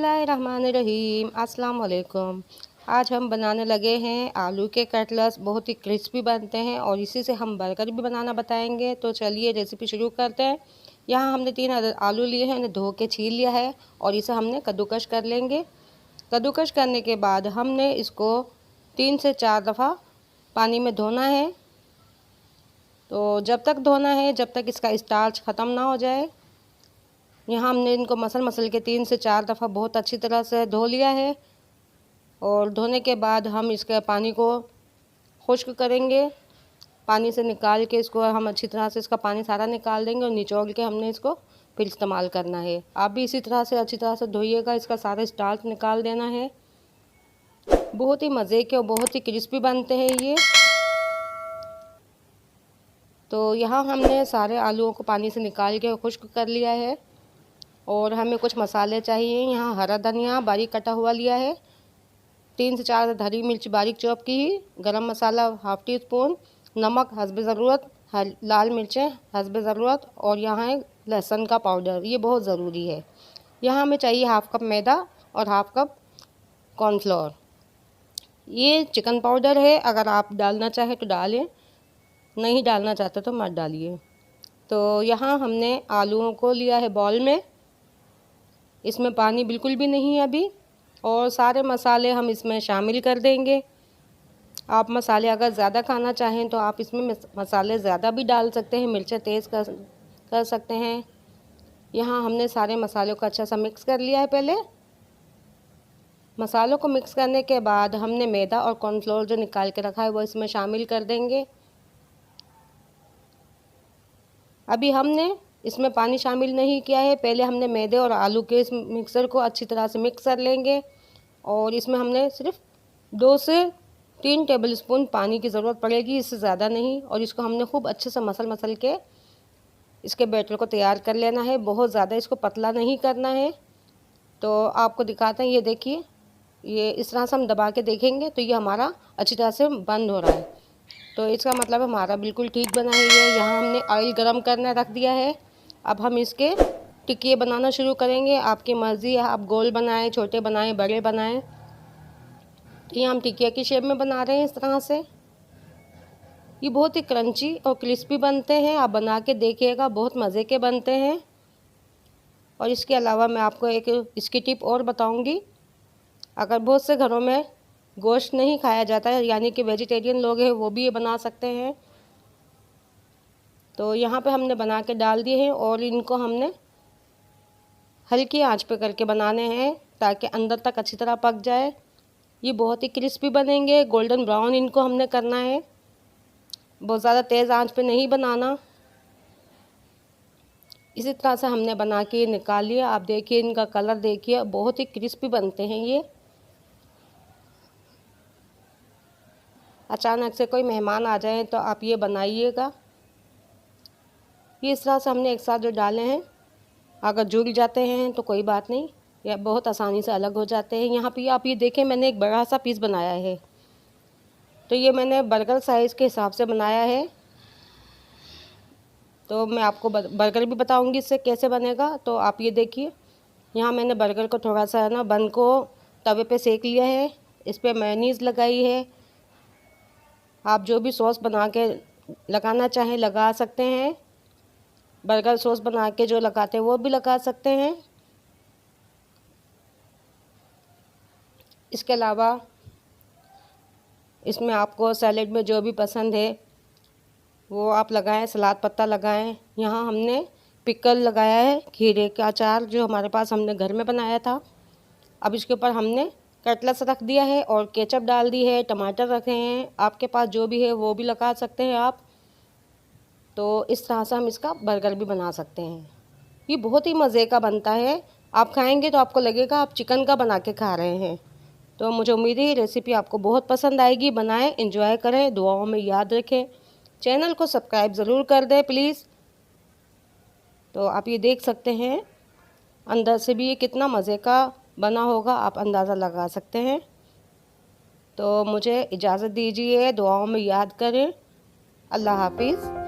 बिस्मिल्लाहिर्रहमानिर्रहीम। अस्सलाम वालेकुम। आज हम बनाने लगे हैं आलू के कटलेट्स। बहुत ही क्रिस्पी बनते हैं और इसी से हम बर्गर भी बनाना बताएंगे। तो चलिए रेसिपी शुरू करते हैं। यहाँ हमने 3 अदद आलू लिए हैं, इन्हें धो के छील लिया है और इसे हमने कद्दूकश कर लेंगे। कद्दूकश करने के बाद हमने इसको 3 से 4 दफ़ा पानी में धोना है। तो जब तक धोना है जब तक इसका स्टार्च ख़त्म ना हो जाए। यहाँ हमने इनको मसल के 3 से 4 दफ़ा बहुत अच्छी तरह से धो लिया है और धोने के बाद हम इसके पानी को खुश्क करेंगे। पानी से निकाल के इसको हम अच्छी तरह से इसका पानी सारा निकाल देंगे और निचोड़ के हमने इसको फिर इस्तेमाल करना है। आप भी इसी तरह से अच्छी तरह से धोइएगा, इसका सारा स्टार्च निकाल देना है। बहुत ही मज़े के और बहुत ही क्रिस्पी बनते हैं ये। तो यहाँ हमने सारे आलूओं को पानी से निकाल के खुश्क कर लिया है और हमें कुछ मसाले चाहिए। यहाँ हरा धनिया बारीक कटा हुआ लिया है, 3 से 4 हरी मिर्च बारीक चॉप की, गरम मसाला हाफ़ टी स्पून, नमक हस्ब ज़रूरत, लाल मिर्चें हस्ब ज़रूरत और यहाँ है लहसुन का पाउडर, ये बहुत ज़रूरी है। यहाँ हमें चाहिए हाफ़ कप मैदा और हाफ़ कप कॉर्नफ्लोर। ये चिकन पाउडर है, अगर आप डालना चाहें तो डालें, नहीं डालना चाहते तो मत डालिए। तो यहाँ हमने आलूओं को लिया है बाउल में, इसमें पानी बिल्कुल भी नहीं है अभी, और सारे मसाले हम इसमें शामिल कर देंगे। आप मसाले अगर ज़्यादा खाना चाहें तो आप इसमें मसाले ज़्यादा भी डाल सकते हैं, मिर्चें तेज़ कर सकते हैं। यहाँ हमने सारे मसालों को अच्छा सा मिक्स कर लिया है। पहले मसालों को मिक्स करने के बाद हमने मैदा और कॉर्नफ्लोर जो निकाल के रखा है वो इसमें शामिल कर देंगे। अभी हमने इसमें पानी शामिल नहीं किया है। पहले हमने मैदे और आलू के इस मिक्सर को अच्छी तरह से मिक्स कर लेंगे और इसमें हमने सिर्फ 2 से 3 टेबलस्पून पानी की ज़रूरत पड़ेगी, इससे ज़्यादा नहीं। और इसको हमने खूब अच्छे से मसल के इसके बैटर को तैयार कर लेना है। बहुत ज़्यादा इसको पतला नहीं करना है। तो आपको दिखाते हैं, ये देखिए, ये इस तरह से हम दबा के देखेंगे तो ये हमारा अच्छी तरह से बंद हो रहा है, तो इसका मतलब हमारा बिल्कुल ठीक बना है ये। यहाँ हमने ऑयल गरम करना रख दिया है। अब हम इसके टिक्के बनाना शुरू करेंगे। आपकी मर्ज़ी है, आप गोल बनाएं, छोटे बनाएं, बड़े बनाएं। तो ये हम टिक्के की शेप में बना रहे हैं इस तरह से। ये बहुत ही क्रंची और क्रिस्पी बनते हैं, आप बना के देखिएगा, बहुत मज़े के बनते हैं। और इसके अलावा मैं आपको एक इसकी टिप और बताऊँगी। अगर बहुत से घरों में गोश्त नहीं खाया जाता है, यानी कि वेजिटेरियन लोग हैं, वो भी ये बना सकते हैं। तो यहाँ पे हमने बना के डाल दिए हैं और इनको हमने हल्की आंच पे करके बनाने हैं ताकि अंदर तक अच्छी तरह पक जाए। ये बहुत ही क्रिस्पी बनेंगे, गोल्डन ब्राउन इनको हमने करना है, बहुत ज़्यादा तेज़ आंच पे नहीं बनाना। इसी तरह से हमने बना के निकाल लिया। आप देखिए, इनका कलर देखिए, बहुत ही क्रिस्पी बनते हैं ये। अचानक से कोई मेहमान आ जाए तो आप ये बनाइएगा। ये इस तरह से हमने एक साथ जो डाले हैं, अगर जुड़ जाते हैं तो कोई बात नहीं, या बहुत आसानी से अलग हो जाते हैं। यहाँ पे आप ये देखें, मैंने एक बड़ा सा पीस बनाया है, तो ये मैंने बर्गर साइज़ के हिसाब से बनाया है। तो मैं आपको बर्गर भी बताऊँगी इससे कैसे बनेगा। तो आप ये देखिए, यहाँ मैंने बर्गर को थोड़ा सा ना बन को तवे पे सेक लिया है, इस पर मेयोनीज़ लगाई है। आप जो भी सॉस बना के लगाना चाहें लगा सकते हैं, बर्गर सॉस बना के जो लगाते हैं वो भी लगा सकते हैं। इसके अलावा इसमें आपको सैलेड में जो भी पसंद है वो आप लगाएं, सलाद पत्ता लगाएं। यहाँ हमने पिकल लगाया है, खीरे का अचार जो हमारे पास हमने घर में बनाया था। अब इसके ऊपर हमने कटलेट्स रख दिया है और केचप डाल दी है, टमाटर रखे हैं, आपके पास जो भी है वो भी लगा सकते हैं आप। तो इस तरह से हम इसका बर्गर भी बना सकते हैं। ये बहुत ही मज़े का बनता है, आप खाएंगे तो आपको लगेगा आप चिकन का बना के खा रहे हैं। तो मुझे उम्मीद है ये रेसिपी आपको बहुत पसंद आएगी। बनाएं, एंजॉय करें, दुआओं में याद रखें। चैनल को सब्सक्राइब ज़रूर कर दें प्लीज़। तो आप ये देख सकते हैं अंदर से भी ये कितना मज़े का बना होगा, आप अंदाज़ा लगा सकते हैं। तो मुझे इजाज़त दीजिए, दुआओं में याद करें। अल्लाह हाफिज़।